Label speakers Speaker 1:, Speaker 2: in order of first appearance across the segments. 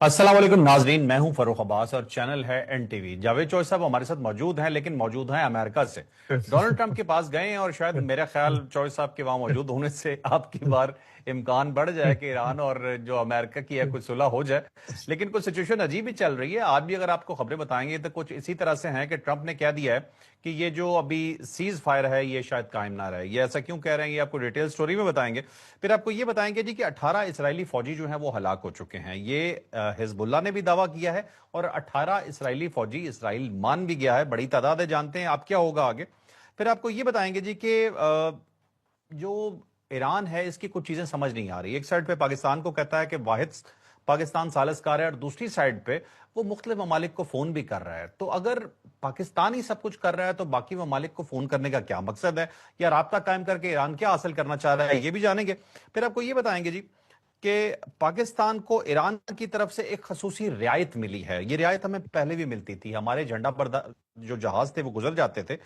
Speaker 1: अस्सलाम वालेकुम नाजरीन, मैं हूं फरूख अब्बास और चैनल है एनटीवी। जावेद चौधरी साहब हमारे साथ मौजूद हैं, लेकिन मौजूद हैं अमेरिका से। डोनाल्ड ट्रंप के पास गए हैं और शायद मेरा ख्याल चौधरी साहब के वहां मौजूद होने से आपकी बार इम्कान बढ़ जाए कि ईरान और जो अमेरिका की है कुछ सुलह हो जाए। लेकिन कुछ सिचुएशन अजीब ही चल रही है। आज भी अगर आपको खबरें बताएंगे तो कुछ इसी तरह से हैं कि ट्रंप ने कह दिया है कि ये जो अभी सीज फायर है ये शायद कायम ना रहे। ये ऐसा क्यों कह रहे हैं ये आपको डिटेल स्टोरी में बताएंगे। फिर आपको ये बताएंगे जी कि 18 इसराइली फौजी जो हैं वो हलाक हो चुके हैं। ये हिजबुल्लाह ने भी दावा किया है और 18 इसराइली फौजी इसराइल मान भी गया है। बड़ी तादाद है, जानते हैं आप क्या होगा आगे। फिर आपको ये बताएंगे जी कि जो ईरान है इसकी कुछ चीजें समझ नहीं आ रही। एक साइड पे पाकिस्तान को कहता है कि वाहिद पाकिस्तान सालिसकार है और दूसरी साइड पे वो मुख्तलिफ ममालिक को फोन भी कर रहा है। तो अगर पाकिस्तान ही सब कुछ कर रहा है तो बाकी ममालिक को फोन करने का क्या मकसद है, या राब्ता कायम करके ईरान क्या हासिल करना चाह रहा है, ये भी जानेंगे। फिर आपको ये बताएंगे जी कि पाकिस्तान को ईरान की तरफ से एक खसूसी रियायत मिली है। ये रियायत हमें पहले भी मिलती थी, हमारे झंडा बरदार जो जहाज थे वो गुजर जाते थे।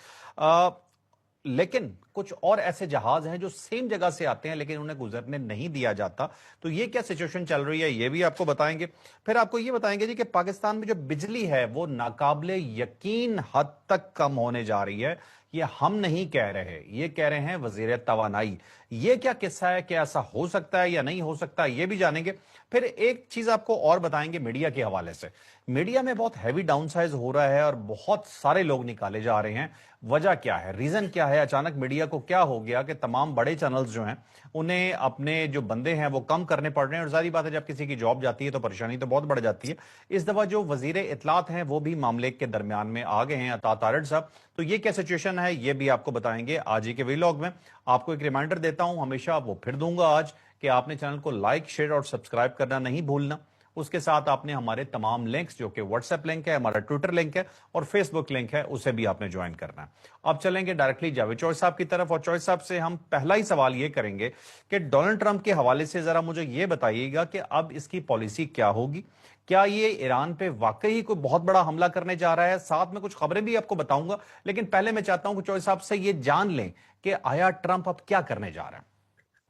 Speaker 1: लेकिन कुछ और ऐसे जहाज हैं जो सेम जगह से आते हैं लेकिन उन्हें गुजरने नहीं दिया जाता। तो ये क्या सिचुएशन चल रही है ये भी आपको बताएंगे। फिर आपको ये बताएंगे जी कि पाकिस्तान में जो बिजली है वो नाकाबिले यकीन हद तक कम होने जा रही है। ये हम नहीं कह रहे, ये कह रहे हैं वजीर तवानाई। ये क्या किस्सा है, क्या ऐसा हो सकता है या नहीं हो सकता, ये भी जानेंगे। फिर एक चीज आपको और बताएंगे मीडिया के हवाले से। मीडिया में बहुत हैवी डाउनसाइज हो रहा है और बहुत सारे लोग निकाले जा रहे हैं। वजह क्या है, रीजन क्या है, अचानक मीडिया को क्या हो गया कि तमाम बड़े चैनल्स जो हैं उन्हें अपने जो बंदे हैं वो कम करने पड़ रहे हैं। और जारी बात है जब किसी की जॉब जाती है तो परेशानी तो बहुत बढ़ जाती है। इस दफा जो वजीर इतलात हैं वो भी मामले के दरमियान में आ गए हैं, अता तारड़ साहब। तो ये क्या सिचुएशन है ये भी आपको बताएंगे आज ही के वीलॉग में। आपको एक रिमाइंडर देता हूं, हमेशा वो फिर दूंगा आज, कि आपने चैनल को लाइक शेयर और सब्सक्राइब करना नहीं भूलना। उसके साथ आपने हमारे तमाम लिंक्स, जो कि व्हाट्सएप लिंक है, हमारा ट्विटर लिंक है और फेसबुक लिंक है, उसे भी आपने ज्वाइन करना है। अब चलेंगे डायरेक्टली जावेद चौधरी साहब की तरफ। और चौधरी साहब से हम पहला ही सवाल ये करेंगे कि डोनाल्ड ट्रंप के हवाले से जरा मुझे ये बताइएगा कि अब इसकी पॉलिसी क्या होगी। क्या ये ईरान पे वाकई कोई बहुत बड़ा हमला करने जा रहा है? साथ में कुछ खबरें भी आपको बताऊंगा, लेकिन पहले मैं चाहता हूं कि चौधरी साहब से ये जान लें कि आया ट्रंप अब क्या करने जा रहा है।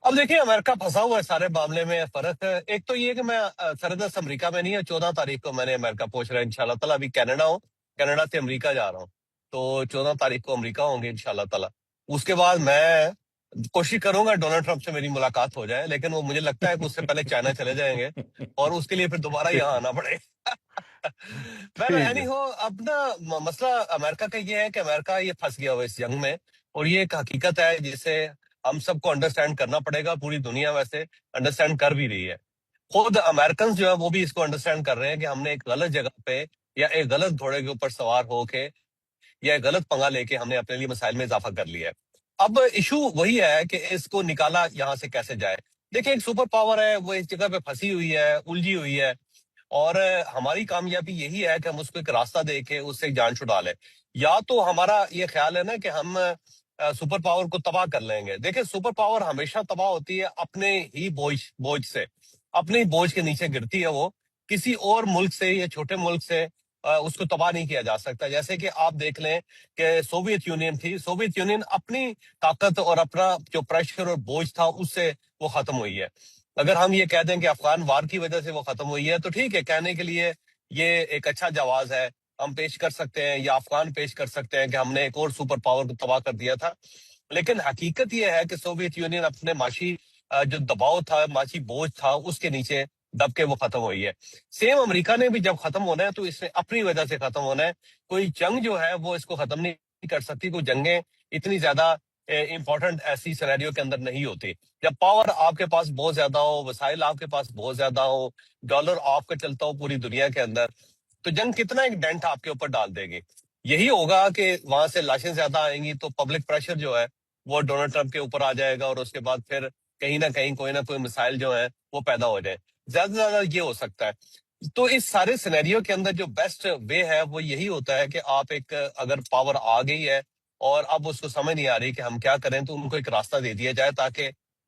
Speaker 2: अब देखिए, अमेरिका फंसा हुआ है सारे मामले में। फर्क एक तो ये कि मैं सरदस्त अमेरिका में नहीं है। 14 तारीख को मैंने अमेरिका पहुंच रहा है इंशाल्लाह ताला। अभी कनाडा हूँ, कनाडा से अमेरिका जा रहा हूँ। तो 14 तारीख को अमेरिका होंगे इंशाल्लाह ताला। उसके बाद मैं कोशिश करूंगा डोनाल्ड ट्रंप से मेरी मुलाकात हो जाए, लेकिन वो मुझे लगता है कि उससे पहले चाइना चले जाएंगे और उसके लिए फिर दोबारा यहाँ आना पड़ेगा। मैं
Speaker 1: ठीक
Speaker 2: एनी
Speaker 1: है।
Speaker 2: हो, अब ना मसला अमेरिका का ये है कि अमेरिका ये फंस गया हुआ इस जंग में। और ये एक हकीकत है जिसे हम सबको अंडरस्टैंड करना पड़ेगा। पूरी दुनिया वैसे अंडरस्टैंड कर भी रही है। खुद अमेरिकन जो है वो भी इसको अंडरस्टैंड कर रहे हैं कि हमने एक गलत जगह पे या एक गलत घोड़े के ऊपर सवार होके या एक गलत पंगा लेके हमने अपने लिए मसाइल में इजाफा कर लिया है। अब इशू वही है कि इसको निकाला यहाँ से कैसे जाए। देखिए, एक सुपर पावर है, वो इस जगह पे फंसी हुई है, उलझी हुई है। और हमारी कामयाबी यही है कि हम उसको एक रास्ता दे के उससे जान छुड़ा लें। या तो हमारा ये ख्याल है ना कि हम सुपर पावर को तबाह कर लेंगे। देखिए, सुपर पावर हमेशा तबाह होती है अपने ही बोझ बोझ से। अपने ही बोझ के नीचे गिरती है वो। किसी और मुल्क से या छोटे मुल्क से उसको तबाह नहीं किया जा सकता। जैसे कि आप देख लें कि सोवियत यूनियन थी। सोवियत यूनियन अपनी ताकत और अपना जो प्रेशर और बोझ था उससे वो खत्म हुई है। अगर हम ये कह दें कि अफगान वार की वजह से वो खत्म हुई है तो ठीक है, कहने के लिए ये एक अच्छा जवाब है। हम पेश कर सकते हैं या अफगान पेश कर सकते हैं कि हमने एक और सुपर पावर को तबाह कर दिया था। लेकिन हकीकत यह है कि सोवियत यूनियन अपने माशी जो दबाव था, माशी बोझ था, उसके नीचे दब के वो खत्म हुई है। सेम अमेरिका ने भी जब खत्म होना है तो इसने अपनी वजह से खत्म होना है। कोई जंग जो है वो इसको खत्म नहीं कर सकती। कोई जंगें इतनी ज्यादा इंपॉर्टेंट ऐसी सिनेरियो के अंदर नहीं होती। जब पावर आपके पास बहुत ज्यादा हो, वसाइल आपके पास बहुत ज्यादा हो, डॉलर आपका चलता हो पूरी दुनिया के अंदर, तो जंग कितना एक डेंट आपके ऊपर डाल देगी। यही होगा कि वहां से लाशें ज्यादा आएंगी तो पब्लिक प्रेशर जो है वो डोनाल्ड ट्रंप के ऊपर आ जाएगा और उसके बाद फिर कहीं ना कोई मिसाइल जो है वो पैदा हो जाए। ज्यादा से ज्यादा ये हो सकता है। तो इस सारे सिनेरियो के अंदर जो बेस्ट वे है वो यही होता है कि आप एक, अगर पावर आ गई है और अब उसको समझ नहीं आ रही कि हम क्या करें, तो उनको एक रास्ता दे दिया जाए ताकि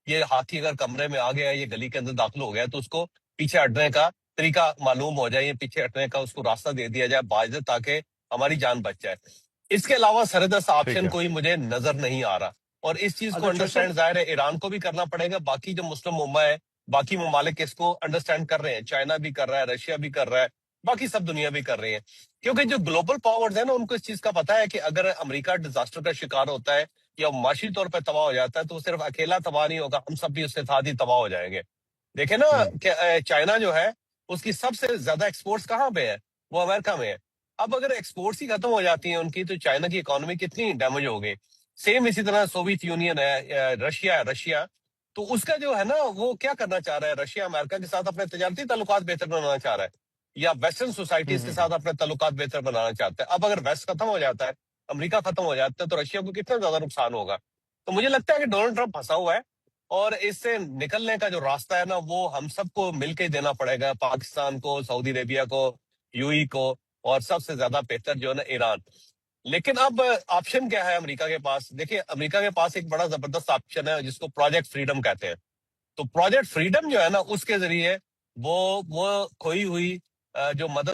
Speaker 2: ये हाथी अगर कमरे में आ गया है, ये गली के अंदर दाखिल हो गया है, तो उसको पीछे हटने का तरीका मालूम हो जाए, ये पीछे हटने का उसको रास्ता दे दिया जाए बाइज्जत, ताकि हमारी जान बच जाए। इसके अलावा सरदस्त
Speaker 1: ठीक
Speaker 2: ऑप्शन
Speaker 1: है।
Speaker 2: कोई मुझे नजर नहीं आ रहा। और इस चीज को
Speaker 1: अच्छा चौधरी
Speaker 2: अंडरस्टैंड
Speaker 1: साहब,
Speaker 2: जाहिर है ईरान को भी करना पड़ेगा, बाकी जो मुस्लिम उम्मा है باقی ممالک اس کو انڈرسٹینڈ کر رہے ہیں، چائنا بھی کر رہا ہے، رشیا بھی کر رہا ہے، باقی سب دنیا بھی کر رہی ہے، کیونکہ جو گلوبل پاورز ہیں نا ان کو اس چیز کا پتا ہے کہ اگر امریکہ ڈیزاسٹر کا شکار ہوتا ہے یا معاشی طور پہ تباہ ہو جاتا ہے تو وہ صرف اکیلا تباہ نہیں ہوگا، ہم سب بھی اس کے ساتھ ہی تباہ ہو جائیں گے۔ دیکھیں نا
Speaker 1: ہوں
Speaker 2: کہ چائنا جو ہے اس کی سب سے زیادہ ایکسپورٹس کہاں پہ ہے؟ وہ امریکہ میں ہے۔ اب اگر ایکسپورٹس ہی ختم ہو جاتی ہیں ان کی تو چائنا کی اکانومی کتنی ڈیمیج ہو گئی۔ سیم اسی طرح سوویت یونین ہے، رشیا تو اس کا جو ہے نا وہ کیا کرنا چاہ رہا ہے، رشیا امریکہ کے ساتھ اپنے تجارتی تعلقات بہتر بنانا چاہ رہا ہے یا ویسٹرن سوسائٹیز کے
Speaker 1: ہوں
Speaker 2: ساتھ اپنے تعلقات بہتر بنانا چاہتا ہے۔ اب اگر ویسٹ ختم ہو جاتا ہے، امریکہ ختم ہو جاتا ہے تو رشیا کو کتنا زیادہ نقصان ہوگا۔ تو مجھے لگتا ہے کہ ڈونلڈ ٹرمپ پھنسا ہوا ہے اور اس سے نکلنے کا جو راستہ ہے نا وہ ہم سب کو مل کے دینا پڑے گا، پاکستان کو، سعودی عربیہ کو، یو ای کو، اور سب سے زیادہ بہتر جو ہے نا ایران۔ لیکن اب آپشن کیا ہے امریکہ کے پاس؟ دیکھیں امریکہ کے پاس ایک بڑا زبردست آپشن ہے جس کو پروجیکٹ فریڈم کہتے ہیں۔ تو پروجیکٹ فریڈم جو ہے نا اس کے ذریعے وہ کھوئی ہوئی جو مدد